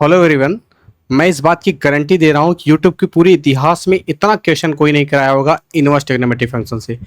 Hello everyone. मैं इस बात की गारंटी दे रहा हूँ कि यूट्यूब के पूरे इतिहास में इतना क्वेश्चन कोई नहीं कराया होगा इनवर्स ट्रिग्नोमेट्री फंक्शन से।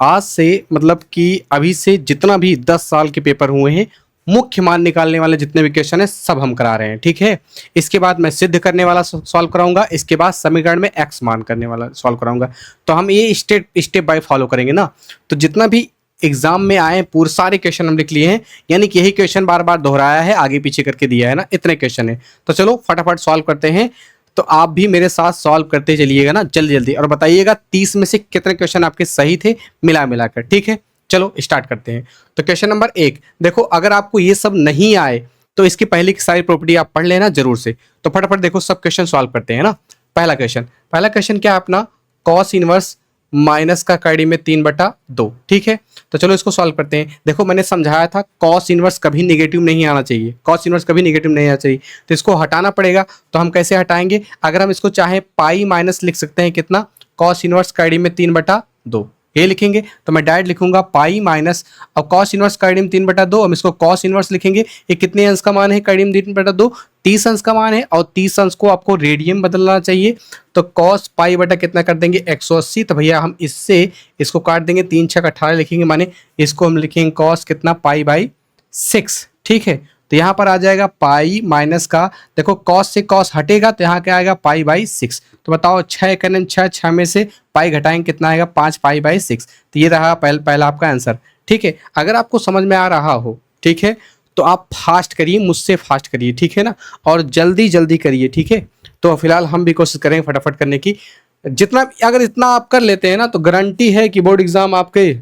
आज से मतलब कि अभी से जितना भी 10 साल के पेपर हुए हैं, मुख्य मान निकालने वाले जितने भी क्वेश्चन हैं सब हम करा रहे हैं, ठीक है। इसके बाद मैं सिद्ध करने वाला सॉल्व कराऊंगा, इसके बाद समीकरण में एक्स मान करने वाला सॉल्व कराऊंगा। तो हम ये स्टेप स्टेप बाय फॉलो करेंगे ना। तो जितना भी एग्जाम में आए पूरे सारे क्वेश्चन हम लिख लिए हैं, यानी कि यही क्वेश्चन बार बार दोहराया है, आगे पीछे करके दिया है ना, इतने क्वेश्चन है। तो चलो फटाफट सॉल्व करते हैं। तो आप भी मेरे साथ सॉल्व करते चलिएगा ना जल्दी जल्दी, और बताइएगा 30 में से कितने क्वेश्चन आपके सही थे मिला मिलाकर, ठीक है। चलो स्टार्ट करते हैं। तो क्वेश्चन नंबर 1 देखो, अगर आपको ये सब नहीं आए तो इसकी पहले की सारी प्रॉपर्टी आप पढ़ लेना जरूर से। तो फटाफट देखो सब क्वेश्चन सॉल्व करते हैं ना। पहला क्वेश्चन क्या है अपना, कॉस इनवर्स माइनस का कड़ी में 3/2, ठीक है। तो चलो इसको सॉल्व करते हैं। देखो मैंने समझाया था कॉस इनवर्स कभी नेगेटिव नहीं आना चाहिए, कॉस इनवर्स कभी नेगेटिव नहीं आना चाहिए। तो इसको हटाना पड़ेगा। तो हम कैसे हटाएंगे, अगर हम इसको चाहे पाई माइनस लिख सकते हैं कितना, कॉस इनवर्स कड़ी में 3/2 ये लिखेंगे। तो मैं डायरेक्ट लिखूंगा पाई माइनस, अब कॉस इनवर्स कड़ी में 3/2, हम इसको कॉस इनवर्स लिखेंगे। ये कितने अंश का मान है कड़ी में 3/2, 30 अंश का मान है, और 30 अंश को आपको रेडियन बदलना चाहिए। तो कॉस पाई बटा कितना कर देंगे 180। तो भैया हम इससे इसको काट देंगे, 3 6 18 लिखेंगे, माने इसको हम लिखेंगे कॉस कितना पाई/6, ठीक है। तो यहाँ पर आ जाएगा पाई माइनस का, देखो कॉस से कॉस हटेगा तो यहाँ क्या आएगा पाई/6। तो बताओ 6 करें 6 में से पाई घटाएंगे कितना आएगा 5 पाई/6। तो ये रहा पहला आपका आंसर, ठीक है। अगर आपको समझ में आ रहा हो, ठीक है, तो आप फास्ट करिए, मुझसे फास्ट करिए, ठीक है ना, और जल्दी जल्दी करिए, ठीक है। तो फिलहाल हम भी कोशिश करेंगे फटाफट करने की। जितना अगर इतना आप कर लेते हैं ना तो गारंटी है कि बोर्ड एग्जाम आपके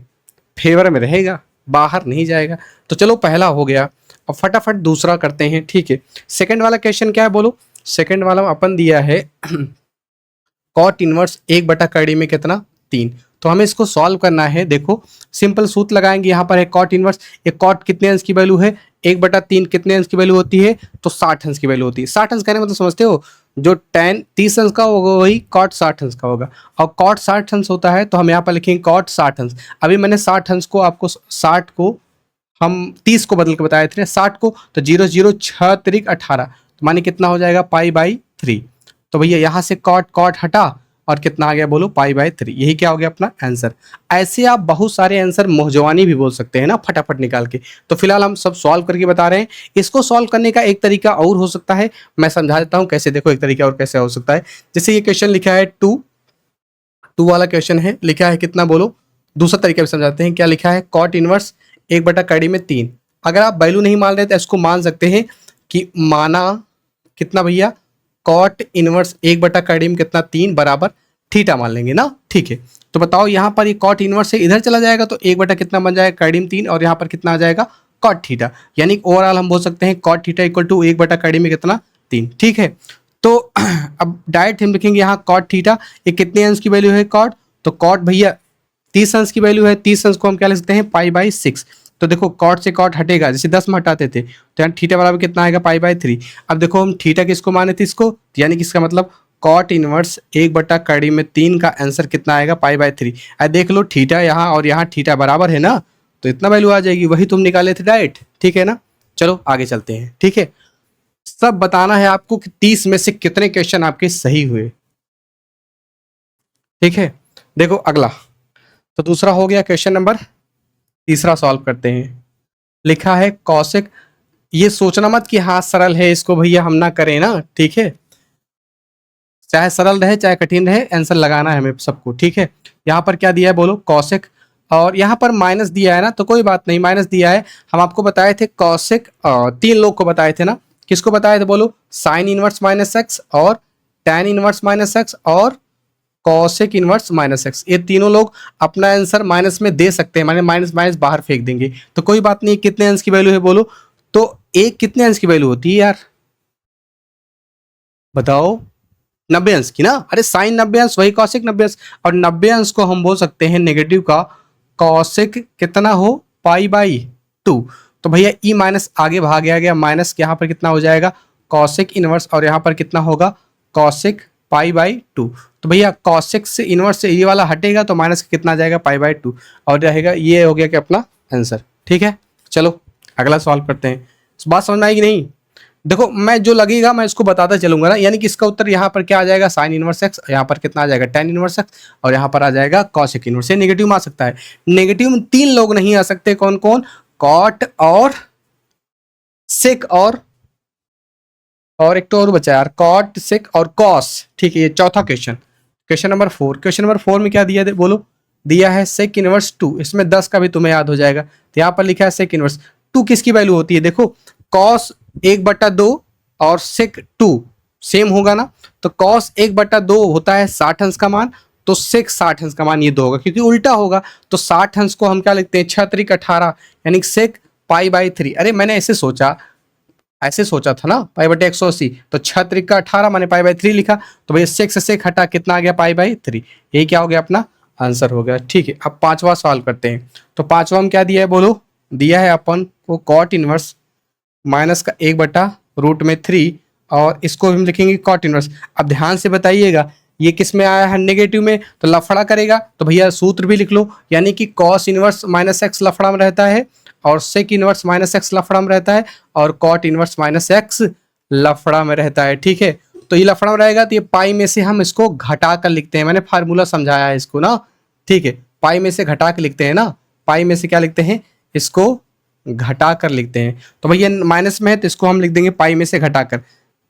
फेवर में रहेगा, बाहर नहीं जाएगा। तो चलो पहला हो गया, अब फटाफट दूसरा करते हैं, ठीक है। सेकंड वाला क्वेश्चन क्या है बोलो। सेकंड वाला अपन दिया है कॉट इनवर्स 1/कड़ी में कितना 3। तो हमें इसको सॉल्व करना है। देखो सिंपल सूत्र लगाएंगे, यहाँ पर है कॉट इनवर्स, एक कॉट कितने अंश की वैल्यू है 1/3 कितने अंश की वैल्यू होती है, तो 60 अंश की वैल्यू होती है। 60 अंश कहने मतलब समझते हो, जो tan 30 अंश का होगा वही कॉट 60 अंश का होगा, और कॉट 60 अंश होता है तो हम यहाँ पर लिखेंगे कॉट 60 अंश। अभी मैंने 60 अंश को आपको 60 को हम 30 को बदल के बताए थे 60 को, तो 0 0 6 3 18, तो माने कितना हो जाएगा पाई/3। तो भैया यहाँ से कॉट कॉट हटा और कितना आ गया बोलो पाई/3, यही क्या हो गया अपना आंसर। ऐसे आप बहुत सारे आंसर मोहजवानी भी बोल सकते हैं ना फटाफट निकाल के। तो फिलहाल हम सब सॉल्व करके बता रहे हैं। इसको सॉल्व करने का एक तरीका और हो सकता है, मैं समझा देता हूँ कैसे। देखो एक तरीका और कैसे हो सकता है, जैसे ये क्वेश्चन लिखा है 2 वाला क्वेश्चन है, लिखा है कितना बोलो, दूसरा तरीका भी समझाते हैं। क्या लिखा है, कॉट इनवर्स 1/कड़ी में 3। अगर आप वैल्यू नहीं मान रहे तो इसको मान सकते हैं कि माना कितना भैया, कॉट इनवर्स 1/कड़ी में कितना 3 बराबर थीटा मान लेंगे ना, ठीक है। तो बताओ यहाँ पर ये कॉट इनवर्स से इधर चला जाएगा तो 1 कितना बन जाएगा कड़ी में 3, और यहाँ पर कितना आ जाएगा कॉट थीटा, यानी ओवरऑल हम बोल सकते हैं कॉट थीटा इक्वल टू 1/कड़ी में कितना 3, ठीक है। तो अब डायरेक्ट हम लिखेंगे यहाँ कॉट थीटा, ये कितने अंश की वैल्यू है कॉट, तो कॉट भैया 30 अंश की वैल्यू है, 30 अंश को हम क्या लिख सकते हैं पाई/6। तो देखो कॉट से कॉट हटेगा, जैसे 10 में हटाते थे तो यहाँ थीटा बराबर कितना आएगा पाई/3। अब देखो हम थीटा किसको माने थे इसको, यानी कि इसका मतलब कॉट इनवर्स 1/कड़ी में 3 का आंसर कितना आएगा पाई/3। अब देख लो थीटा यहाँ और यहाँ थीटा बराबर है ना, तो इतना वैल्यू आ जाएगी, वही तुम निकाले थे डायरेक्ट, ठीक है ना। चलो आगे चलते हैं, ठीक है। सब बताना है आपको कि 30 में से कितने क्वेश्चन आपके सही हुए, ठीक है। देखो अगला, तो दूसरा हो गया क्वेश्चन नंबर, तीसरा सॉल्व करते हैं। लिखा है कॉसेक, ये सोचना मत कि हाँ सरल है इसको भैया हम ना करें ना, ठीक है। चाहे सरल रहे चाहे कठिन रहे, आंसर लगाना है हमें सबको, ठीक है। यहाँ पर क्या दिया है बोलो कॉसेक, और यहाँ पर माइनस दिया है ना, तो कोई बात नहीं, माइनस दिया है। हम आपको बताए थे कॉसेक, 3 लोग को बताए थे ना, किसको बताए थे बोलो, साइन इनवर्स -x और tan इनवर्स -x और कॉसेक इनवर्स -x। ये तीनों लोग अपना आंसर माइनस में दे सकते हैं, माने माइनस माइनस बाहर फेंक देंगे, तो कोई बात नहीं। कितने अंश की वैल्यू है बोलो, तो एक कितने अंश की वैल्यू होती है यार बताओ, 90 अंश की ना। अरे साइन 90 अंश वही कॉसेक 90 अंश, और 90 अंश को हम बोल सकते हैं नेगेटिव का कॉसेक कितना हो पाई/2। तो भैया ई माइनस आगे भाग गया माइनस, यहाँ पर कितना हो जाएगा कॉसेक इनवर्स, और यहाँ पर कितना होगा कॉसेक पाई/2। तो भैया कॉसेक से इनवर्स से ये वाला हटेगा तो माइनस कितना जाएगा पाई/2, और रहेगा ये हो गया कि अपना आंसर, ठीक है। चलो अगला सॉल्व करते हैं। बात समझ में आएगी नहीं, देखो मैं जो लगेगा मैं इसको बताता चलूंगा ना, यानी कि इसका उत्तर यहाँ पर क्या आ जाएगा, साइन इनवर्स एक्स, यहाँ पर कितना आ जाएगा, टेन इनवर्स एक्स, और यहाँ पर आ जाएगा कॉसेक इनवर्स। ये नेगेटिव में आ सकता है। नेगेटिव में तीन लोग नहीं आ सकते, कौन कौन, कॉट और सेक और एक तो और बचा यार, कॉट सेक और कॉस। ठीक है, ये चौथा question. Question number 4, question number 4 में क्या दिया है बोलो, दिया है सेक इनवर्स 2। इसमें 10 का भी तुम्हें याद हो जाएगा। तो यहाँ पर लिखा है सेक इनवर्स 2 किसकी वैल्यू होती है, देखो कॉस 1/2 और सेक 2 सेम होगा ना, तो कॉस 1/2 होता है 60 अंश का मान, तो सेक 60 अंश का मान ये 2 होगा, क्योंकि उल्टा होगा। तो 60 अंश को हम क्या लिखते हैं, 6 त्रिक 18, यानी सेक पाई/3। अरे मैंने ऐसे सोचा था ना, पाई/180, तो 6 त्रिक 18 मैंने पाई/3 लिखा, तो भैया सेक से सेक हटा कितना आ गया, पाई/3। यही क्या हो गया, अपना आंसर हो गया। ठीक है, अब पांचवा सवाल करते हैं। तो पांचवा में क्या दिया है बोलो, दिया है अपन को कॉट इनवर्स माइनस का 1/√3, और इसको हम लिखेंगे कॉट इनवर्स। अब ध्यान से बताइएगा, ये किस में आया है, नेगेटिव में, तो लफड़ा करेगा तो भैया सूत्र भी लिख लो, यानी कि कॉस इनवर्स माइनस एक्स लफड़ा में रहता है, और सेक इनवर्स माइनस एक्स लफड़ा में रहता है, और कॉट इनवर्स माइनस एक्स लफड़ा में रहता है। ठीक है, तो ये लफड़ा में रहेगा, तो ये पाई में से हम इसको घटा कर लिखते हैं, मैंने फार्मूला समझाया है इसको ना। ठीक है, पाई में से घटा कर लिखते हैं ना, पाई में से क्या लिखते हैं, इसको घटा कर लिखते हैं। तो भैया माइनस में है तो इसको हम लिख देंगे पाई में से घटाकर,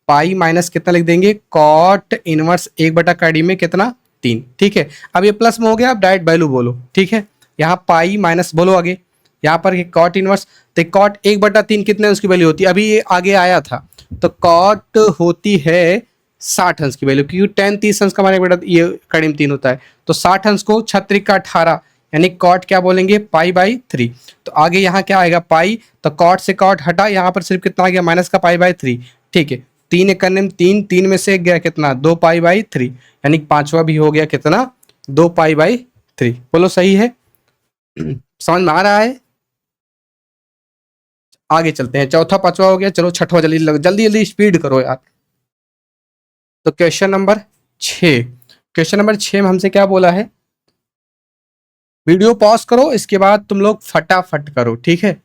पाई माइनस कितना लिख देंगे, कॉट इनवर्स 1/2 में कितना, 3। ठीक है, अब ये प्लस में हो गया, अब डायरेक्ट वैल्यू बोलो। ठीक है, यहाँ पाई माइनस बोलो आगे, यहाँ पर कॉट इनवर्स, तो कॉट 1/3 कितने उसकी वैल्यू होती है, अभी ये आगे आया था, तो कॉट होती है 60 अंश की वैल्यू, क्योंकि 10 30 अंश का हमारे बेटा ये कड़ी में 3 होता है, तो 60 अंश को 6 त्रिक 18, यानी कॉट क्या बोलेंगे, पाई/3। तो आगे यहाँ क्या आएगा, पाई, तो कॉट से कॉट हटा, यहाँ पर सिर्फ कितना आ गया, माइनस का पाई/3। ठीक है, 3 एक करने में 3, 3 में से गया कितना, 2 पाई/3, यानी पांचवा भी हो गया कितना, 2 पाई/3। बोलो सही है, समझ में आ रहा है। आगे चलते हैं, चौथा पांचवा हो गया, चलो छठवा जल्दी जल्दी जल्दी स्पीड करो यार। तो क्वेश्चन नंबर 6, क्वेश्चन नंबर 6 में हमसे क्या बोला है, वीडियो पॉज करो, इसके बाद तुम लोग फटाफट करो। ठीक है,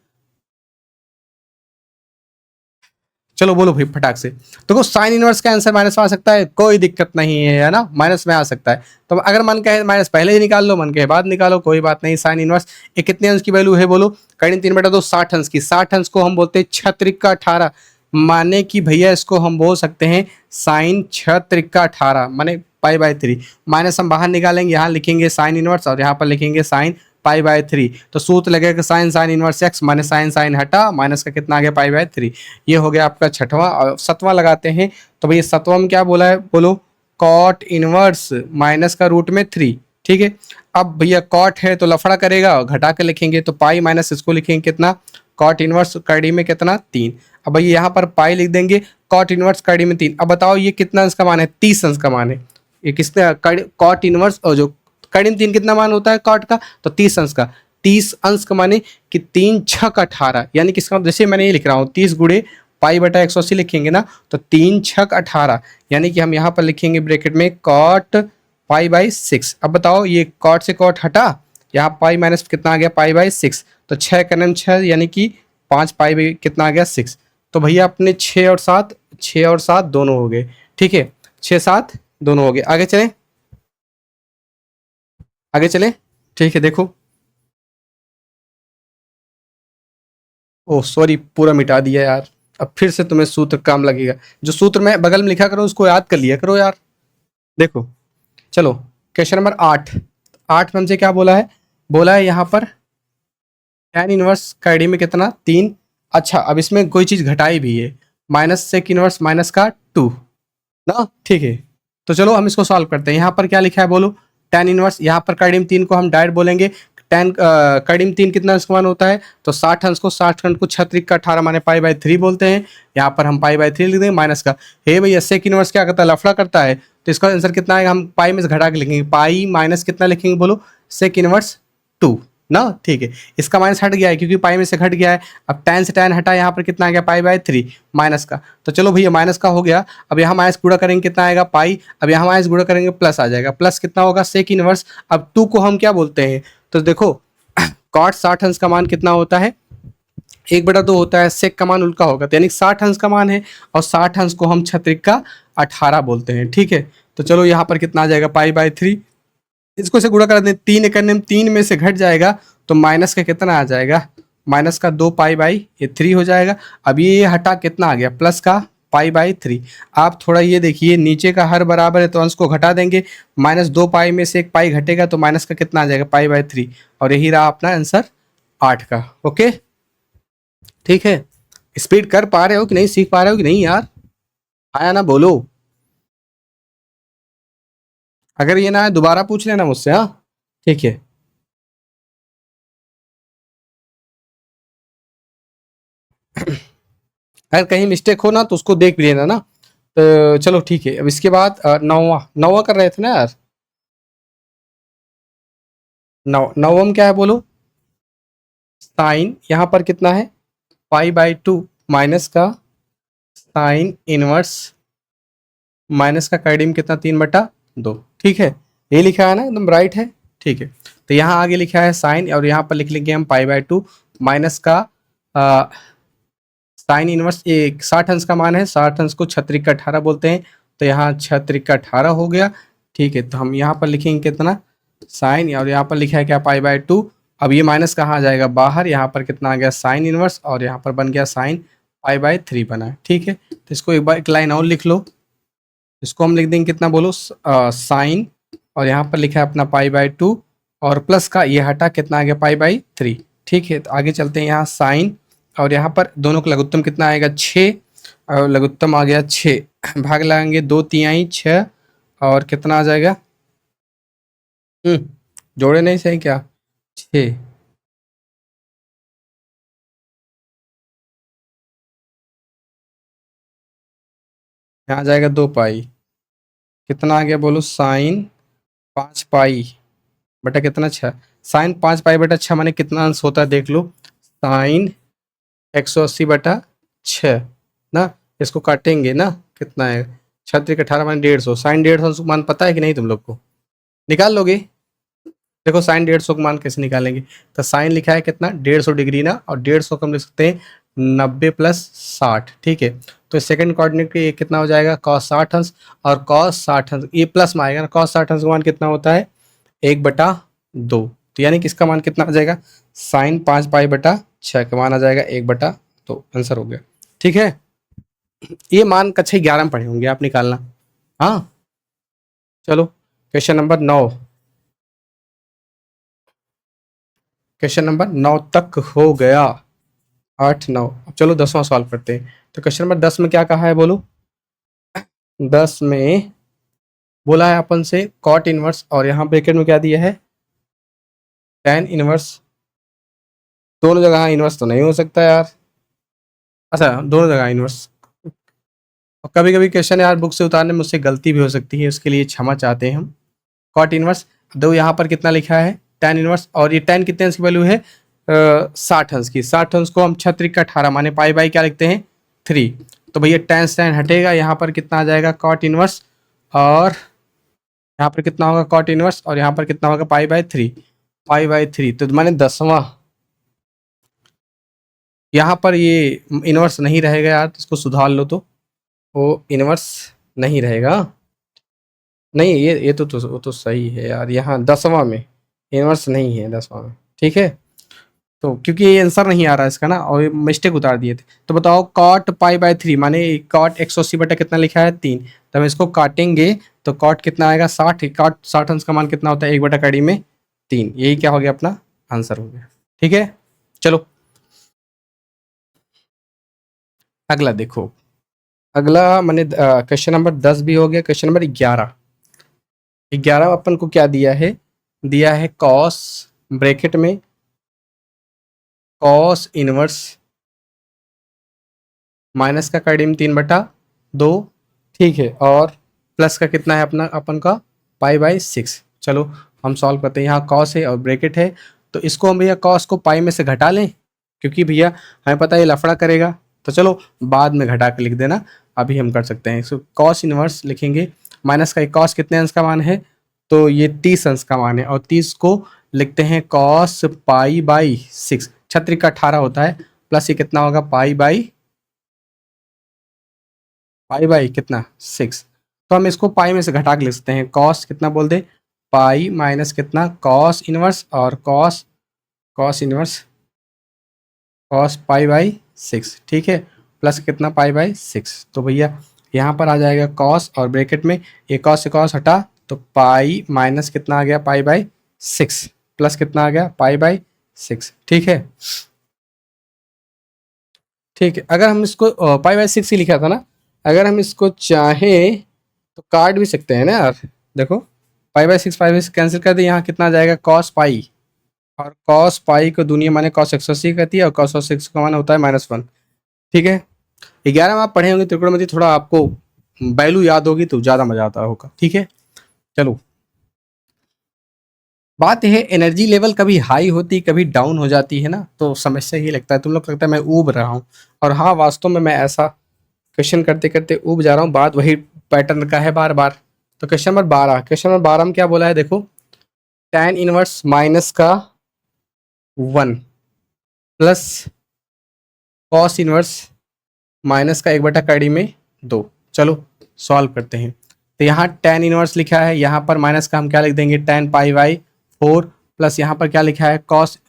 चलो बोलो भाई फटाक से। देखो साइन इनवर्स का आंसर माइनस में आ सकता है, कोई दिक्कत नहीं है ना, माइनस में आ सकता है। तो अगर मन कहे माइनस पहले ही निकाल लो, मन कहे बाद निकालो, कोई बात नहीं। साइन इनवर्स ये कितने अंश की वैल्यू है बोलो, कड़ी 3/2 60 अंश की, 60 अंश को हम बोलते हैं 6 त्रिक 18, माने कि भैया इसको हम बोल सकते हैं साइन 6 त्रिक 18 माने पाई/3। माइनस हम बाहर निकालेंगे, यहाँ लिखेंगे साइन इनवर्स और यहाँ पर लिखेंगे साइन पाई/3। तो सूत्र लगेगा साइन साइन इनवर्स एक्स माने साइन साइन हटा, माइनस का कितना आ गया, पाई/3। ये हो गया आपका छठवां। और सतवां लगाते हैं, तो भैया सतवां में क्या बोला है बोलो, कॉट इनवर्स माइनस का रूट में 3। ठीक है, अब भैया कॉट है तो लफड़ा करेगा, घटा के लिखेंगे, तो पाई माइनस इसको लिखेंगे कितना, कॉट इनवर्स कड़ी में कितना, 3। अब भैया यहाँ पर पाई लिख देंगे, कॉट इनवर्स कड़ी में 3। अब बताओ ये कितना अंश का मान है, 30 अंश का मान है। ये किसने, कॉट इनवर्स, और जो कड़ी में 3 कितना मान होता है कॉट का, तो 30 अंश का। 30 अंश का माने कि 3 छक 18, यानी किसका, जैसे मैंने ये लिख रहा हूँ 30 गुड़े पाई/180 लिखेंगे ना, तो 3 छक 18, यानी कि हम यहाँ पर लिखेंगे ब्रैकेट में कॉट पाई/6। अब बताओ ये कॉट से कॉट हटा, यहाँ पाई माइनस कितना आ गया, पाई/6, तो 6 करने में 6, यानी कि 5 पाई कितना आ गया, 6। तो भैया अपने 6 और 7, 6 और 7 दोनों हो गए। ठीक है, 6 7 दोनों हो गए। आगे चलें, आगे चलें। ठीक है, देखो, ओह सॉरी पूरा मिटा दिया यार, अब फिर से तुम्हें सूत्र काम लगेगा। जो सूत्र मैं बगल में लिखा करो उसको याद कर लिया करो यार। देखो, चलो क्वेश्चन नंबर 8, 8 में हमसे क्या बोला है, बोला है यहाँ पर tan इनवर्स का आईडी में कितना, 3। अच्छा, अब इसमें कोई चीज़ घटाई भी है, माइनस सेक इनवर्स माइनस का 2 ना। ठीक है, तो चलो हम इसको सॉल्व करते हैं। यहाँ पर क्या लिखा है बोलो, tan इनवर्स, यहाँ पर कड़ी में 3 को हम डायरेक्ट बोलेंगे, tan कड़ी में 3 कितना अंश का मान होता है, तो 60 अंश को 60 अंश को 6 त्रिक 18 माने पाई/3 बोलते हैं। यहाँ पर हम पाई/3 लिख देंगे माइनस का। हे भैया सेक इनवर्स क्या करता है, लफड़ा करता है, तो इसका आंसर कितना आएगा, हम पाई में से घटा के लिखेंगे, पाई माइनस कितना लिखेंगे बोलो, सेक इनवर्स 2 ना। ठीक है, इसका माइनस हट गया है क्योंकि पाई में से घट गया है। अब tan से tan हटा, यहाँ पर कितना आ गया, पाई/3 माइनस का। तो चलो भैया माइनस का हो गया, अब यहाँ माइनस गुणा करेंगे कितना आएगा, पाई। अब यहाँ माइनस गुणा करेंगे प्लस आ जाएगा, प्लस कितना होगा, सेक इनवर्स। अब 2 को हम क्या बोलते हैं, तो देखो कॉट 60 अंश का मान कितना होता है, 1/2 होता है, सेक का मान उल्टा होगा, तो यानी 60 अंश का मान है, और 60 अंश को हम छत्रिक का 18 बोलते हैं। ठीक है, तो चलो यहाँ पर कितना आ जाएगा, π/3। इसको से गुणा कर दें, 3 करने में 3 में से घट जाएगा, तो माइनस का कितना आ जाएगा, माइनस का 2π/3 हो जाएगा। अब ये हटा कितना आ गया, प्लस का π/3। आप थोड़ा ये देखिए, नीचे का हर बराबर है तो अंश को घटा देंगे, -2π में से एक पाई घटेगा तो माइनस का कितना आ जाएगा, π/3, और यही रहा अपना आंसर 8 का। ओके, ठीक है। स्पीड कर पा रहे हो कि नहीं, सीख पा रहे हो कि नहीं यार, आया ना बोलो। अगर ये ना है दोबारा पूछ लेना मुझसे, हाँ ठीक है। अगर कहीं मिस्टेक हो ना तो उसको देख भी लेना ना। तो चलो ठीक है, अब इसके बाद नौवां नौवां कर रहे थे ना यार, नौवम क्या है बोलो, साइन यहाँ पर कितना है, π/2 माइनस का साइन इनवर्स, माइनस का करीब कितना, 3/2। ठीक है, ये लिखा है ना, एकदम राइट है। ठीक है, तो यहाँ आगे लिखा है साइन, और यहाँ पर लिख लेंगे हम π/2 माइनस का साइन इनवर्स, एक 60 अंश का मान है, 60 अंश को छत्रिक का 18 बोलते हैं, तो यहाँ छत्रिक का 18 हो गया। ठीक है, तो हम यहाँ पर लिखेंगे कितना, साइन, और यहाँ पर लिखा है क्या, π/2। अब ये माइनस कहाँ आ जाएगा, बाहर, यहाँ पर कितना आ गया, साइन इनवर्स, और यहाँ पर बन गया साइन π/3 बना है। ठीक है, तो इसको एक बार एक लाइन और लिख लो, इसको हम लिख देंगे कितना बोलो, साइन, और यहाँ पर लिखा है अपना π/2, और प्लस का ये हटा कितना आ गया, π/3। ठीक है, तो आगे चलते हैं, यहाँ साइन, और यहाँ पर दोनों का लघुत्तम कितना आएगा, 6, और लघुत्तम आ गया 6, भाग लगाएंगे 2×3 6, और कितना आ जाएगा, जोड़े नहीं सही क्या, 6, यहाँ आ जाएगा 2π, कितना आ गया बोलो, साइन 5π बटा कितना, 6, साइन 5π/6 माने कितना अंश होता है देख लो, साइन 180/6 ना, इसको काटेंगे ना, कितना है, 36 18 माने 150, साइन 150 मान पता है कि नहीं तुम लोग को, निकाल लोगे। देखो साइन 150 का मान कैसे निकालेंगे, तो साइन लिखा है कितना, 150 डिग्री ना, और 150 को हम लिख सकते हैं 90 + 60। ठीक है, तो सेकंड कोऑर्डिनेट के ये कितना हो जाएगा, cos 60 अंश, और cos 60 अंश ये प्लस में आएगा ना, cos 60 अंश का मान कितना होता है, 1/2, तो यानी कि इसका मान कितना आ जाएगा, साइन 5π/6 का मान आ जाएगा 1/2, आंसर हो गया। ठीक है, ये मान कक्षा 11 में पढ़े होंगे आप, निकालना। हाँ चलो, क्वेश्चन नंबर 9, क्वेश्चन नंबर 9 तक हो गया, 8 9, अब चलो 10वां सॉल्व करते हैं। तो क्वेश्चन नंबर 10 में क्या कहा है बोलो, 10 में बोला है अपन से कॉट इनवर्स, और यहाँ ब्रैकेट में क्या दिया है, tan इनवर्स, दोनों जगह इनवर्स तो नहीं हो सकता यार, अच्छा दोनों जगह इनवर्स, और कभी कभी क्वेश्चन यार बुक से उतारने में मुझसे गलती भी हो सकती है, उसके लिए क्षमा चाहते हैं हम। कॉट इनवर्स, दो यहाँ पर कितना लिखा है, tan इनवर्स, और ये tan कितने अंश की वैल्यू है, 60 अंश की, 60 अंश को हम छत्रिक का 18 माने π/, क्या लिखते हैं 3, तो भैया tan हटेगा, यहाँ पर कितना आ जाएगा, कॉट इनवर्स, और यहाँ पर कितना होगा, कॉट इनवर्स, और यहाँ पर कितना होगा, π/3, तो माने 10वां, यहाँ पर ये इनवर्स नहीं रहेगा यार, इसको सुधार लो, तो वो इनवर्स नहीं रहेगा, नहीं ये तो सही है यार, यहाँ 10वां में इनवर्स नहीं है, 10वां में। ठीक है, तो क्योंकि ये आंसर नहीं आ रहा है इसका ना, और मिस्टेक उतार दिए थे, तो बताओ कॉट π/3 माने कॉट 180 बटा कितना लिखा है 3, तो हम इसको काटेंगे तो कॉट कितना आएगा 60, कॉट 60 अंश का मान कितना होता है 1/3, यही क्या हो गया, अपना आंसर हो गया। ठीक है, चलो अगला देखो, अगला मैंने क्वेश्चन नंबर 10 भी हो गया, क्वेश्चन नंबर 11 अपन को क्या दिया है कॉस, ब्रैकेट में कॉस इनवर्स माइनस का करीब 3/2, ठीक है, और प्लस का कितना है अपना अपन का π/6। चलो हम सॉल्व करते हैं, यहाँ कॉस है और ब्रैकेट है, तो इसको हम भैया कॉस को पाई में से घटा लें, क्योंकि भैया हमें पता है ये लफड़ा करेगा, तो चलो बाद में घटा के लिख देना, अभी हम कर सकते हैं। इसको कॉस इनवर्स लिखेंगे, माइनस का कॉस कितने अंश का मान है, तो ये 30 अंश का मान है, और 30 को लिखते हैं कॉस π/6, छत्रिक का 18 होता है, प्लस ये कितना होगा पाई बाई कितना 6। तो हम इसको पाई में से घटा के लिख सकते हैं, कॉस कितना बोल दे, पाई माइनस कितना कॉस इनवर्स और cos cos inverse cos pi by 6, ठीक है, प्लस कितना पाई बाई 6। तो भैया यहाँ पर आ जाएगा कॉस और ब्रैकेट में ये कॉस से कॉस हटा तो पाई माइनस कितना आ गया पाई बाई 6 प्लस कितना आ गया पाई बाई 6, ठीक है। ठीक है, अगर हम इसको पाई बाई 6 ही लिखा था ना, अगर हम इसको चाहें तो काट भी सकते हैं ना यार। देखो पाई बाई 6 कैंसिल कर दे, यहाँ कितना आ जाएगा कॉस पाई, और कॉस पाई को दुनिया माने कॉस 180 कहती है और कॉस 6 का माना होता है -1, ठीक है। 11 में आप पढ़े होंगे त्रिकोणमिति, थोड़ा आपको वैल्यू याद होगी तो ज़्यादा मजा आता होगा, ठीक है। चलो बात है एनर्जी लेवल कभी हाई होती कभी डाउन हो जाती है ना, तो समस्या ये लगता है तुम लोग को लगता है मैं ऊब रहा हूँ, और हाँ वास्तव में मैं ऐसा क्वेश्चन करते करते ऊब जा रहा हूँ, बात वही पैटर्न का है बार बार। तो क्वेश्चन नंबर 12 में क्या बोला है देखो, tan इनवर्स माइनस का 1 प्लस कॉस इनवर्स माइनस का 1/2 चलो सॉल्व करते हैं। तो यहाँ tan इनवर्स लिखा है, यहाँ पर माइनस का हम क्या लिख देंगे tan पाई बाई 4 प्लस यहाँ पर क्या लिखा है कॉस,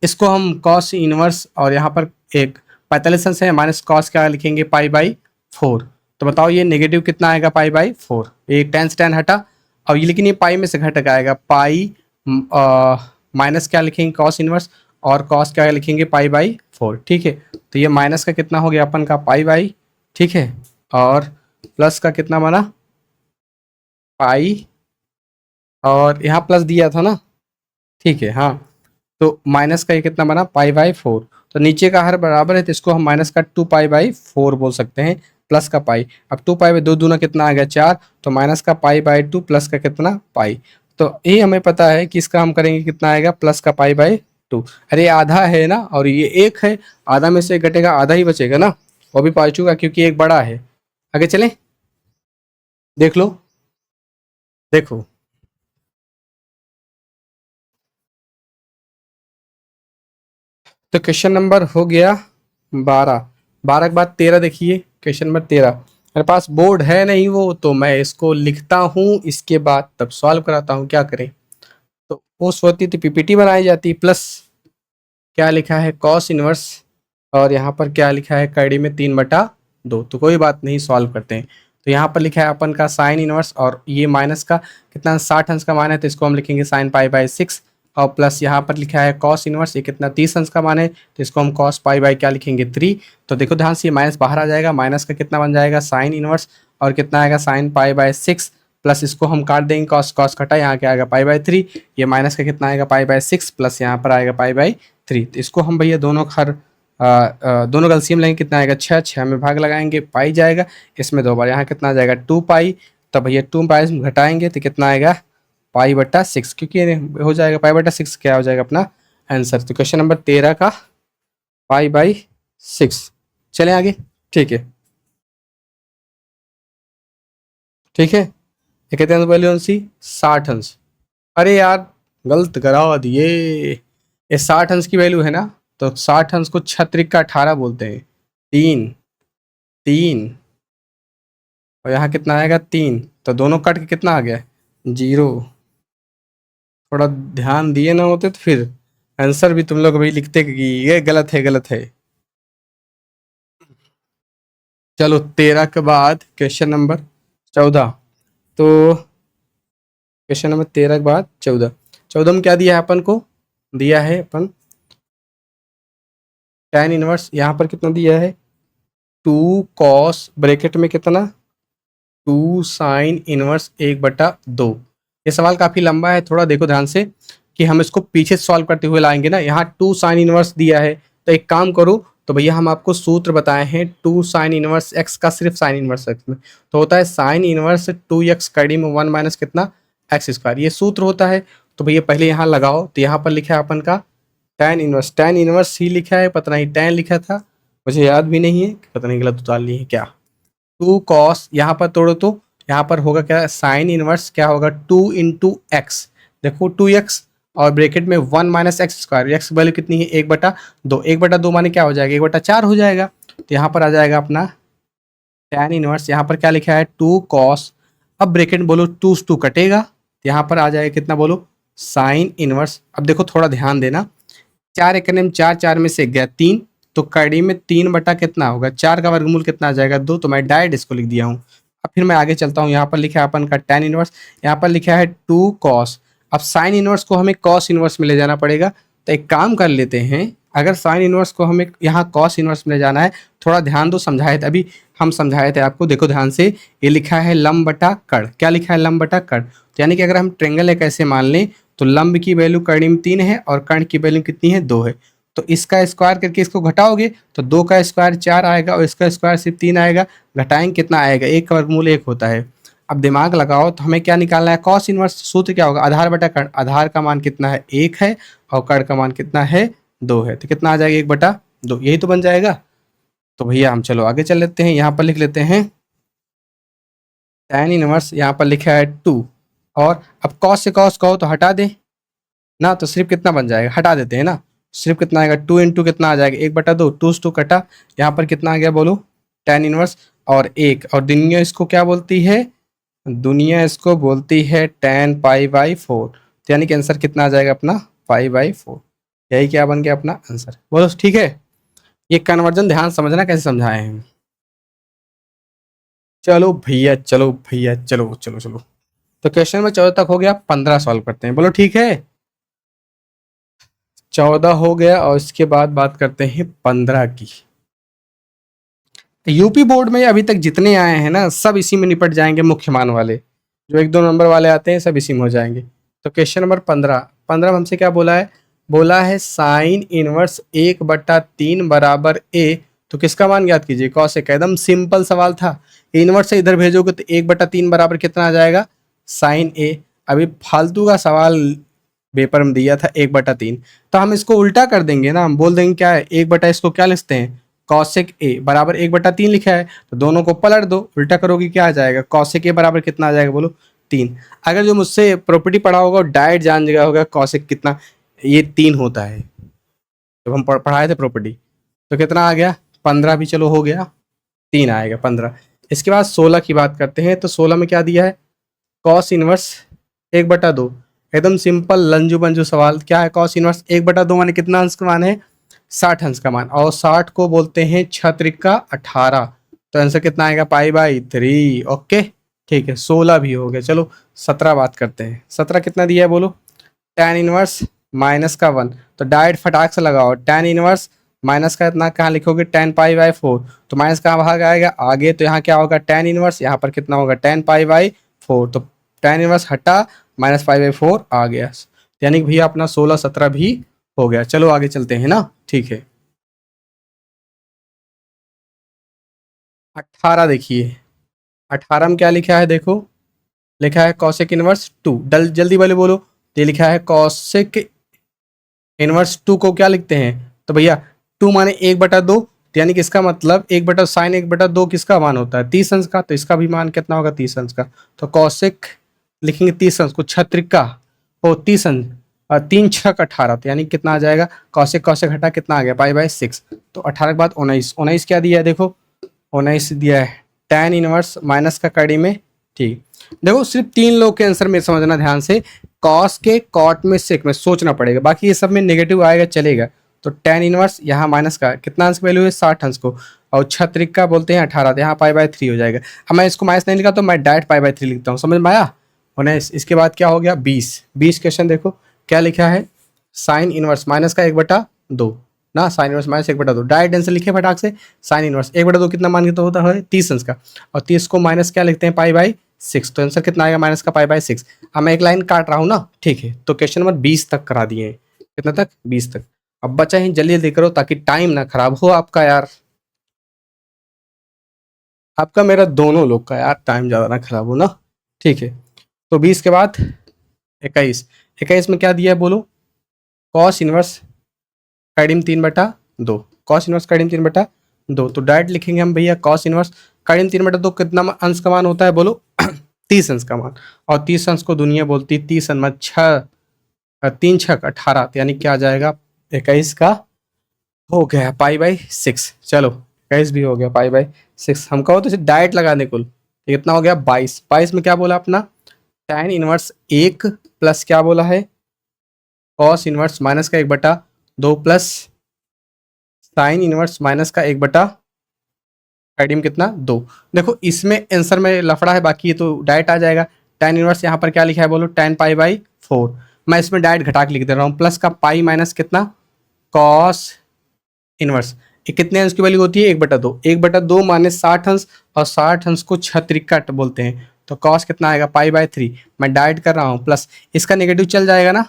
इसको हम कॉस इनवर्स और यहाँ पर एक 45 अंश है माइनस कॉस क्या लिखेंगे पाई बाई 4। तो बताओ ये नेगेटिव कितना आएगा पाई बाई 4, एक tan से tan हटा और ये लेकिन ये पाई में से घट आएगा पाई माइनस क्या लिखेंगे कॉस इनवर्स और कॉस क्या लिखेंगे पाई बाई 4, ठीक है। तो ये माइनस का कितना हो गया अपन का पाई बाई, ठीक है, और प्लस का कितना बना पाई, और यहाँ प्लस दिया था ना, ठीक है हाँ, तो माइनस का ये कितना बना पाई बाई 4। तो नीचे का हर बराबर है तो इसको हम माइनस का 2 पाई बाई 4 बोल सकते हैं, प्लस का पाई, अब 2 पाई बाई 2 दूना कितना आ गया 4, तो माइनस का पाई बाई 2 प्लस का कितना पाई। तो ये हमें पता है कि इसका हम करेंगे कितना आएगा प्लस का पाई बाई 2। अरे आधा है ना और ये एक है, आधा में से एक घटेगा आधा ही बचेगा ना, वो भी पॉजिटिव का क्योंकि एक बड़ा है। आगे चलें, देख लो, देखो तो क्वेश्चन नंबर हो गया 12, 12 के बाद 13 देखिए, क्वेश्चन नंबर 13 मेरे पास बोर्ड है नहीं वो, तो मैं इसको लिखता हूँ इसके बाद तब सॉल्व कराता हूँ, क्या करें। तो उस होती थी पीपीटी बनाई जाती, प्लस क्या लिखा है कॉस इनवर्स और यहाँ पर क्या लिखा है कड़ी में 3/2, तो कोई बात नहीं सॉल्व करते हैं। तो यहाँ पर लिखा है अपन का साइन इनवर्स और ये माइनस का कितना 60 अंश का मान है तो इसको हम लिखेंगे साइन पाई बाई 6, और प्लस यहाँ पर लिखा है कॉस इनवर्स ये कितना 30 अंश का मान है तो इसको हम कॉस पाई बाई क्या लिखेंगे 3। तो देखो ध्यान से ये माइनस बाहर आ जाएगा, माइनस का कितना बन जाएगा साइन इनवर्स और कितना आएगा साइन पाई बाई 6, प्लस इसको हम काट देंगे कॉस कॉस कटा, यहाँ क्या आएगा पाई बाई 3, ये माइनस का कितना आएगा पाई बाई 6 प्लस यहाँ पर आएगा पाई बाई 3। तो इसको हम भैया दोनों दोनों एलसीएम लेंगे कितना आएगा 6, 6 में भाग लगाएंगे पाई जाएगा, इसमें 2 बार यहाँ कितना आ जाएगा 2 पाई, तब भैया 2 पाई घटाएंगे तो कितना आएगा पाई/6, क्योंकि हो जाएगा पाई/6 क्या हो जाएगा अपना आंसर। तो क्वेश्चन नंबर 13 का पाई/6, चलें आगे, ठीक है ठीक है। ये कहते हैं वैल्यू कौन सी 60 अंश, अरे यार गलत करा दिए, ये 60 अंश की वैल्यू है ना, तो 60 अंश को 6×18 बोलते हैं, 3 3 और यहाँ कितना आएगा 3, तो दोनों कट के कितना आ गया 0। थोड़ा ध्यान दिए ना होते तो फिर आंसर भी तुम लोग भी लिखते कि ये गलत है गलत है। चलो 13 के बाद क्वेश्चन नंबर 14, तो क्वेश्चन नंबर 13 के बाद 14, 14 में क्या दिया है अपन को, दिया है अपन tan इनवर्स यहाँ पर कितना दिया है 2 कॉस ब्रैकेट में कितना 2 साइन इनवर्स 1/2। ये सवाल काफ़ी लंबा है, थोड़ा देखो ध्यान से कि हम इसको पीछे सॉल्व करते हुए लाएंगे ना। यहाँ 2 साइन इनवर्स दिया है तो एक काम करो, तो भैया हम आपको सूत्र बताए हैं 2 साइन इनवर्स एक्स का, सिर्फ साइन इनवर्स एक्स में तो होता है साइन इनवर्स 2x कड़ी में 1 माइनस कितना x², ये सूत्र होता है। तो भैया पहले यहाँ लगाओ, तो यहाँ पर लिखा है अपन का tan इनवर्स ही लिखा है, पता नहीं tan लिखा था मुझे याद भी नहीं है, पता नहीं गलत उतार ली है क्या। 2 कॉस यहाँ पर तोड़ो तो यहाँ पर होगा क्या साइन इनवर्स क्या होगा 2 × x, देखो 2x और ब्रैकेट में 1 minus x square, x value कितनी है 1/2, 1/2 माने क्या हो जाएगा 1/4 हो जाएगा। तो यहाँ पर आ जाएगा अपना tan इनवर्स, यहाँ पर क्या लिखा है 2 कॉस, अब ब्रैकेट बोलो 2 से 2 कटेगा, तो यहाँ पर आ जाएगा कितना बोलो साइन इनवर्स। अब देखो थोड़ा ध्यान देना, 4 एकने में 4, 4 में से गया 3, तो कड़ी में 3 बटा कितना होगा 4 का वर्गमूल कितना आ जाएगा 2, तो मैं डायरेक्ट इसको लिख दिया हूँ। अब फिर मैं आगे चलता हूँ, यहाँ पर लिखा है अपन का tan इनवर्स, यहाँ पर लिखा है 2 कॉस। अब साइन इनवर्स को हमें कॉस इनवर्स में ले जाना पड़ेगा, तो एक काम कर लेते हैं, अगर साइन इनवर्स को हमें यहाँ कॉस इनवर्स में ले जाना है, थोड़ा ध्यान दो, समझाए थे अभी हम समझाए थे आपको, देखो ध्यान से, ये लिखा है लंब बटा कर्ण, क्या लिखा है लंब बटा कर्ण, तो यानी कि अगर हम ट्रेंगल एक ऐसे मान लें तो लंब की वैल्यू कर्ण में 3 है और कर्ण की वैल्यू कितनी है 2 है, तो इसका स्क्वायर करके इसको घटाओगे तो 2 का स्क्वायर 4 आएगा और इसका स्क्वायर सिर्फ 3 आएगा, घटाएंगे कितना आएगा 1 का वर्गमूल 1 होता है। अब दिमाग लगाओ, तो हमें क्या निकालना है कॉस इनवर्स, सूत्र क्या होगा आधार बटा कर्ण, आधार का मान कितना है 1 है और कर्ण का मान कितना है 2 है, तो कितना आ जाएगा 1/2, यही तो बन जाएगा। तो भैया हम चलो आगे चल लेते हैं, यहाँ पर लिख लेते हैं tan इनवर्स, यहाँ पर लिखा है 2, और अब कॉस से कॉस कहो तो हटा दे ना, तो सिर्फ कितना बन जाएगा, हटा देते हैं ना, सिर्फ कितना आएगा 2 इंटू कितना आ जाएगा 1/2, 2 से 2 कटा, यहाँ पर कितना आ गया बोलो tan इनवर्स और 1, और दुनिया इसको क्या बोलती है, दुनिया इसको बोलती है tan π/4, तो यानी कि आंसर कितना आ जाएगा अपना π/4, यही क्या बन गया अपना आंसर, बोलो ठीक है। ये कन्वर्जन ध्यान समझना कैसे समझाए हैं। चलो भैया चलो भैया चलो चलो चलो, तो क्वेश्चन में 14 तक हो गया, 15 सॉल्व करते हैं, बोलो ठीक है। 14 हो गया और इसके बाद बात करते हैं 15 की। यूपी बोर्ड में अभी तक जितने आए हैं ना सब इसी में निपट जाएंगे, मुख्य मान वाले जो 1-2 नंबर वाले आते हैं सब इसी में हो जाएंगे। तो क्वेश्चन नंबर 15 में हमसे क्या बोला है, बोला है साइन इनवर्स 1/3 बराबर ए, तो किसका मान ज्ञात कीजिए कॉसेक, एकदम सिंपल सवाल था, इनवर्स से इधर भेजोगे तो 1/3 बराबर कितना आ जाएगा साइन ए। अभी फालतू का सवाल पेपर में दिया था 1/3, तो हम इसको उल्टा कर देंगे ना, हम बोल देंगे क्या है 1 इसको क्या लिखते हैं कॉसेक ए बराबर 1/3 लिखा है, तो दोनों को पलट दो, उल्टा करोगे क्या आ जाएगा कॉसेक ए बराबर कितना आ जाएगा बोलो 3। अगर जो मुझसे प्रॉपर्टी पढ़ा होगा डायरेक्ट जान गया होगा कॉसेक कितना, ये 3 होता है, जब हम पढ़ाए थे प्रॉपर्टी, तो कितना आ गया 15 भी चलो हो गया, 3 आएगा 15। इसके बाद 16 की बात करते हैं, तो 16 में क्या दिया है कॉस इनवर्स 1/2, एकदम सिंपल लंजू बंजू सवाल, क्या है कॉस इनवर्स 1/2 माने कितना अंश का मान है 60 अंश का मान, और 60 को बोलते हैं 6×3 = 18, तो आंसर कितना आएगा π/3। ओके ठीक है, 16 भी हो गया, चलो 17 बात करते हैं। 17 कितना दिया है बोलो tan इनवर्स -1, तो डायरेक्ट फटाक से लगाओ, tan इनवर्स माइनस का इतना कहाँ लिखोगे tan π/4, तो माइनस कहाँ भाग आएगा आगे, तो यहाँ क्या होगा tan इनवर्स, यहाँ पर कितना होगा tan π/4, तो tan इनवर्स हटा -π/4 आ गया, यानी कि भैया अपना 16-17 भी हो गया। चलो आगे चलते हैं ना, ठीक है। 18 देखिए, 18 में क्या लिखा है देखो, लिखा है कॉसेक इनवर्स 2, जल्दी वाले बोलो, ये लिखा है कॉसेक इनवर्स 2 को क्या लिखते हैं, तो भैया 2 माने 1/2, तो यानी कि इसका मतलब 1/sin 1/2 किसका मान होता है 30 अंश का, तो इसका भी मान कितना होगा 30 अंश का, तो कॉसेक लिखेंगे 30 अंश को, छत्रिका ओ 30 अंश, 3×6 = 18, तो यानी कितना आ जाएगा कॉसेक कॉसेक हटा कितना आ गया π/6, तो 18 के बाद 19 क्या दिया है देखो, 19 दिया है tan इनवर्स माइनस का कड़ी में, ठीक। देखो सिर्फ 3 लोग के आंसर में समझना ध्यान से, कॉस के कॉट में सेक में सोचना पड़ेगा, बाकी ये सब में नेगेटिव आएगा चलेगा। तो tan इनवर्स यहाँ माइनस का कितना अंश वैल्यू है 60 अंश को, और छत्रिका बोलते हैं 18, तो यहाँ π/3 हो जाएगा। अब मैं इसको माइनस नहीं लिखा तो मैं डायरेक्ट π/3 लिखता हूँ, समझ में आया। 19 इसके बाद क्या हो गया 20 क्वेश्चन देखो क्या लिखा है, साइन इनवर्स माइनस का 1/2 ना, sine inverse minus 1/2, direct answer लिखे फटाक से, साइन इनवर्स 1/2 कितना मान के तो होता है 30 अंश का, और 30 को माइनस क्या लिखते हैं π/6, तो आंसर कितना आएगा माइनस का π/6। अब मैं एक लाइन काट रहा हूँ ना, ठीक है। तो क्वेश्चन नंबर 20 तक करा दिए हैं, कितना तक 20 तक। अब बचा ही जल्दी जल्दी करो ताकि टाइम ना खराब हो आपका यार, आपका मेरा दोनों लोग का यार, टाइम ज़्यादा ना खराब हो ना, ठीक है। तो 20 के बाद 21 में क्या दिया है बोलो, कॉस इनवर्स कड़ीम 3/2, कॉस इनवर्स कड़ीम 3/2, तो डायरेक्ट लिखेंगे हम भैया कॉस इनवर्स कड़ीम 3/2 कितना अंश का मान होता है बोलो 30 अंश का मान, और 30 अंश को दुनिया बोलती है 30 अंश 6 तीन छक 18, तो यानी क्या आ जाएगा 21 का हो गया पाई बाई 6। चलो 21 भी हो गया पाई बाई 6। हम कहो तो डायरेक्ट लगा दे कुल, तो कितना हो गया 22। 22 में क्या बोला अपना, tan इनवर्स 1 प्लस क्या बोला है कॉस इनवर्स माइनस का 1/2 प्लस साइन इनवर्स माइनस का 1/, आइडियम कितना 2। देखो इसमें आंसर में लफड़ा है, बाकी ये तो डायरेक्ट आ जाएगा। tan इनवर्स यहाँ पर क्या लिखा है बोलो, tan पाई बाई 4। मैं इसमें डायरेक्ट घटा के लिख दे रहा हूँ, प्लस का पाई माइनस कितना कॉस इनवर्स। ये कितने अंश की वैल्यू होती है 1/2। 1/2 माने 60 अंश, और 60 अंश को छत्रिकट बोलते हैं, तो कॉस कितना आएगा पाई बाई 3। मैं डायरेक्ट कर रहा हूँ, प्लस इसका नेगेटिव चल जाएगा ना,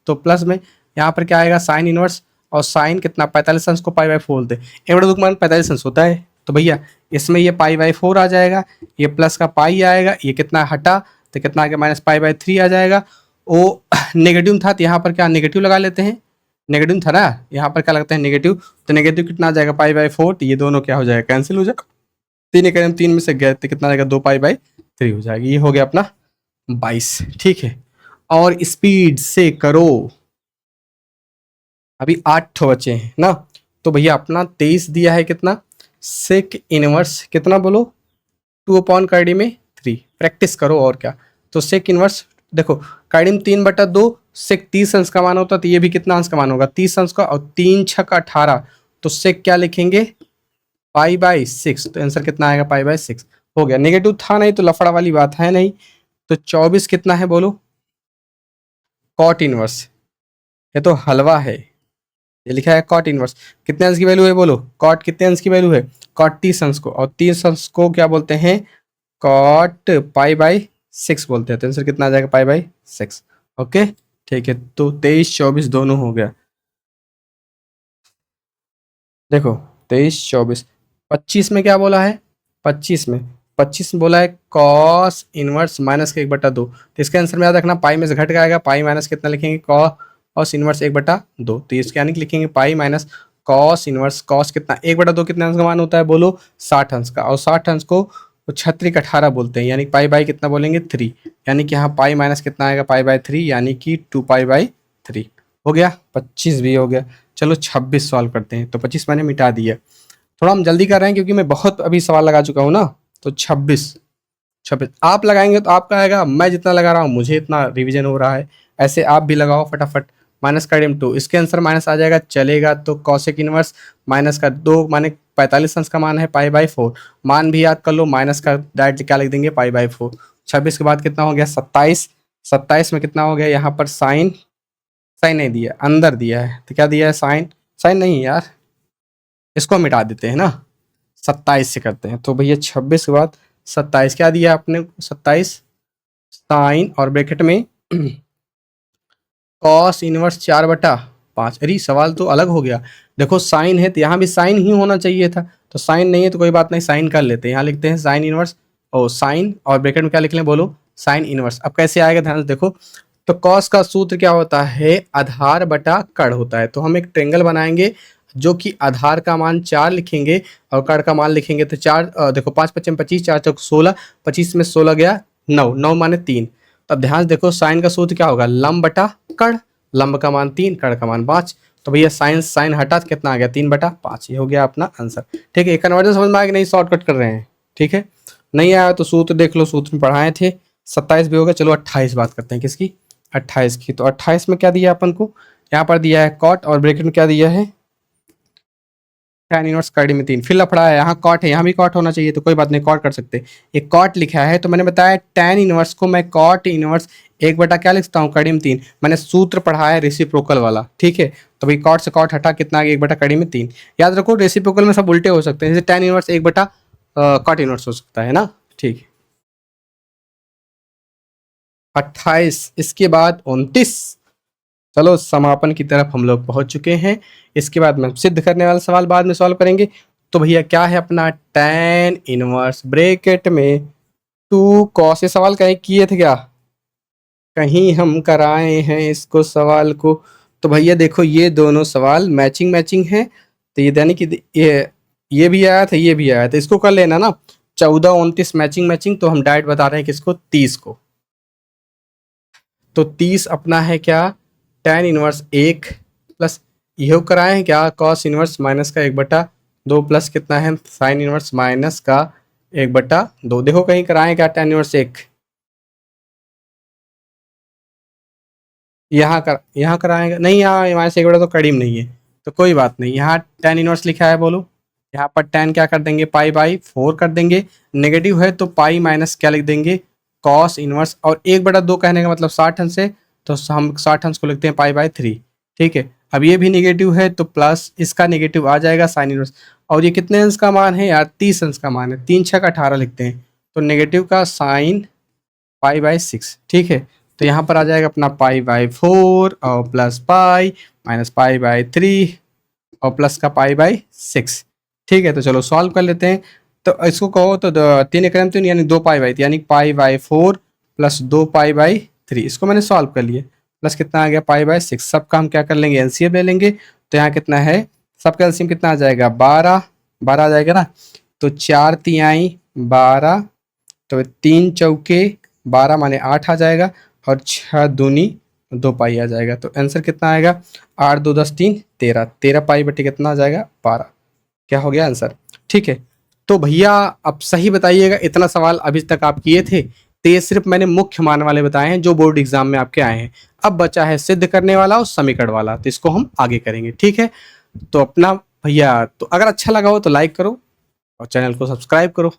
तो प्लस में यहाँ पर क्या आएगा साइन इनवर्स, और साइन कितना 45 अंश को पाई बाई 4 बोलते हैं। 1/2 मान 45 अंश होता है, तो भैया इसमें ये पाई बाई 4 आ जाएगा, ये प्लस का पाई आएगा, ये कितना हटा तो कितना आ गया माइनस पाई बाई 3 आ जाएगा। वो नेगेटिव था तो यहाँ पर क्या नेगेटिव लगा लेते हैं, नेगेटिव था ना, यहाँ पर क्या लगता है नेगेटिव, तो नेगेटिव कितना आ जाएगा पाई बाई 4, तो ये दोनों क्या हो जाएगा कैंसिल हो जाएगा। 3 एक 3 में से गए तो कितना आ जाएगा 2 पाई बाई 3 हो जाएगा। ये हो गया अपना 22। ठीक है, और स्पीड से करो, अभी 8 बचे हैं ना, तो भैया अपना 23 दिया है कितना सेक इनवर्स कितना बोलो 2/3 प्रैक्टिस करो और क्या। तो सेक इनवर्स देखो काइडिम 3/2 सेक 30 अंश का मान होता, तो ये भी कितना अंश का मान होगा 30 अंश का, और 3 छक 18, तो सेक क्या लिखेंगे पाई बाई 6, तो आंसर कितना आएगा पाई बाई 6 हो गया। नेगेटिव था नहीं तो लफड़ा वाली बात है नहीं। तो 24 कितना है बोलो कॉट इनवर्स, ये तो हलवा है, ये लिखा है कॉट इनवर्स। कितने अंश की वैल्यू है बोलो, कॉट कितने अंश की वैल्यू है कॉट 30 अंश को, और 30 अंश को क्या बोलते हैं कॉट पाई बाई 6 बोलते हैं, तो आंसर कितना आ जाएगा पाई बाई 6। ओके ठीक है, तो 23 24 दोनों हो गया। देखो 23 24, 25 में क्या बोला है 25 में बोला है कॉस इनवर्स माइनस का 1/2, तो इसका आंसर में याद रखना पाई में से घट आएगा, पाई माइनस कितना लिखेंगे कॉस इनवर्स 1/2, तो इसके यानी कि लिखेंगे pi minus cos inverse, cos कितना 1/2 कितने अंश का मान होता है बोलो 60 अंश का, और 60 अंश को छत्रिक 18 बोलते हैं, यानी पाई बाई कितना बोलेंगे 3, यानी कि यहाँ पाई माइनस कितना आएगा पाई बाई 3, यानी कि 2 पाई बाई 3 हो गया। 25 भी हो गया। चलो 26 सॉल्व करते हैं, तो 25 मैंने मिटा दिया, थोड़ा हम जल्दी कर रहे हैं क्योंकि मैं बहुत अभी सवाल लगा चुका हूँ ना। तो 26 आप लगाएंगे तो आपका आएगा, मैं जितना लगा रहा हूँ मुझे इतना रिवीजन हो रहा है, ऐसे आप भी लगाओ फटाफट। माइनस का डिम 2, इसके आंसर माइनस आ जाएगा चलेगा, तो कॉसेक इनवर्स माइनस का 2 माने 45 अंश का मान है पाई बाई 4, मान भी याद कर लो, माइनस का डायरेक्ट क्या लिख देंगे पाई बाई 4। 26 के बाद कितना हो गया 27, 27 में कितना हो गया यहाँ पर साइन, साइन नहीं दिया अंदर दिया है, तो क्या दिया है साइन, साइन नहीं यार इसको मिटा देते हैं ना, 27 से करते हैं। तो भैया 26 के बाद 27 क्या दिया आपने 27 साइन और ब्रैकेट में कॉस इनवर्स 4/5। अरे सवाल तो अलग हो गया, देखो साइन है तो यहाँ भी साइन ही होना चाहिए था, तो साइन नहीं है तो कोई बात नहीं साइन कर लेते हैं, यहाँ लिखते हैं साइन इनवर्स और साइन और ब्रैकेट में क्या लिख लें बोलो साइन इनवर्स। अब कैसे आएगा ध्यान से देखो, तो कॉस का सूत्र क्या होता है आधार बटा कड़ होता है, तो हम एक ट्रेंगल बनाएंगे जो कि आधार का मान 4 लिखेंगे और कड़ का मान लिखेंगे, तो 4 देखो 5 5 25 4 चौक 16, 25 में 16 गया 9, 9 माने 3। अब ध्यान से देखो साइन का सूत्र क्या होगा लंब बटा कड़, लंब का मान 3 कड़ का मान 5, तो भैया साइन साइन हटा तो कितना आ गया 3/5, ये हो गया अपना आंसर। ठीक है, कन्वर्जन समझ में आया कि नहीं, शॉर्टकट कर रहे हैं। ठीक है, नहीं आया तो सूत्र देख लो, सूत्र में पढ़ाए थे। 27 भी हो गया। चलो 28 बात करते हैं किसकी 28 की, तो 28 में क्या दिया अपन को, यहाँ पर दिया है कॉट और ब्रैकेट में क्या दिया है tan इनवर्स कड़ी में 3, फिर लफड़ा है यहाँ कॉट है, यहाँ भी कॉट होना चाहिए, तो कोई बात नहीं कॉट कर सकते, एक कॉट लिखा है तो मैंने बताया tan इनवर्स को मैं कॉट इनवर्स 1/, क्या लिखता हूँ कड़ी में 3, मैंने सूत्र पढ़ा है रेसिप्रोकल वाला। ठीक है, तो भाई कॉट से कॉट हटा कितना आ गया 1/, कड़ी में 3। याद रखो रेसिप्रोकल में सब उल्टे हो सकते हैं, जैसे tan इनवर्स 1/, कॉट इनवर्स हो सकता है ना। ठीक है 28, इसके बाद 29। चलो समापन की तरफ हम लोग पहुंच चुके हैं, इसके बाद में सिद्ध करने वाला सवाल बाद में सॉल्व करेंगे। तो भैया क्या है अपना tan इनवर्स ब्रैकेट में 2 कॉस, ये सवाल कहीं किए थे क्या, कहीं हम कराए हैं इसको सवाल को। तो भैया देखो ये दोनों सवाल मैचिंग मैचिंग है, तो ये यानी कि ये भी आया था ये भी आया था, इसको कर लेना ना 14 29 मैचिंग मैचिंग, तो हम डायरेक्ट बता रहे हैं किसको 30 को। तो 30 अपना है क्या tan इनवर्स 1 प्लस यह कराए हैं क्या, cos इनवर्स माइनस का 1/2 प्लस कितना है sin इनवर्स माइनस का 1/2। देखो कहीं कराए क्या tan इनवर्स 1, यहाँ कराएंगे नहीं, यहाँ माइनस 1/2 तो करीब नहीं है, तो कोई बात नहीं, यहाँ tan इनवर्स लिखा है बोलो, यहाँ पर tan क्या कर देंगे पाई/4 कर देंगे, नेगेटिव है तो पाई माइनस क्या लिख देंगे cos इनवर्स, और 1/2 कहने का मतलब 60 अंश है, तो हम 60 अंश को लिखते हैं पाई/3। ठीक है, अब ये भी नेगेटिव है तो प्लस इसका नेगेटिव आ जाएगा साइन इनवर्स, और ये कितने अंश का मान है यार, 30 अंश का मान है, 3 6 का 18 लिखते हैं, तो नेगेटिव का साइन पाई/6। ठीक है, तो यहाँ पर आ जाएगा अपना पाई/4 और प्लस पाई माइनस पाई/3 और प्लस का पाई/6। ठीक है, तो चलो सॉल्व कर लेते हैं। तो इसको कहो तो 3 एकम 3 यानी 2 पाई/3 यानी पाई/4 प्लस 2 पाई/3, इसको मैंने सॉल्व कर लिए, प्लस कितना आ गया पाई/6। सबका हम क्या कर लेंगे एलसीएम ले लेंगे, तो यहाँ कितना है, सबका एलसीएम कितना आ जाएगा 12 12 आ जाएगा ना, तो 4 तिहाई 12, तो 3 चौके 12 माने 8 आ जाएगा, और 6 दूनी 2 पाई आ जाएगा, तो आंसर कितना आएगा 8 2 10 3 13, 13 पाई बटे कितना आ जाएगा 12, क्या हो गया आंसर। ठीक है, तो भैया अब सही बताइएगा, इतना सवाल अभी तक आप किए थे, तो ये सिर्फ मैंने मुख्य मान वाले बताए हैं जो बोर्ड एग्जाम में आपके आए हैं। अब बचा है सिद्ध करने वाला और समीकरण वाला, तो इसको हम आगे करेंगे। ठीक है, तो अपना भैया, तो अगर अच्छा लगा हो तो लाइक करो और चैनल को सब्सक्राइब करो।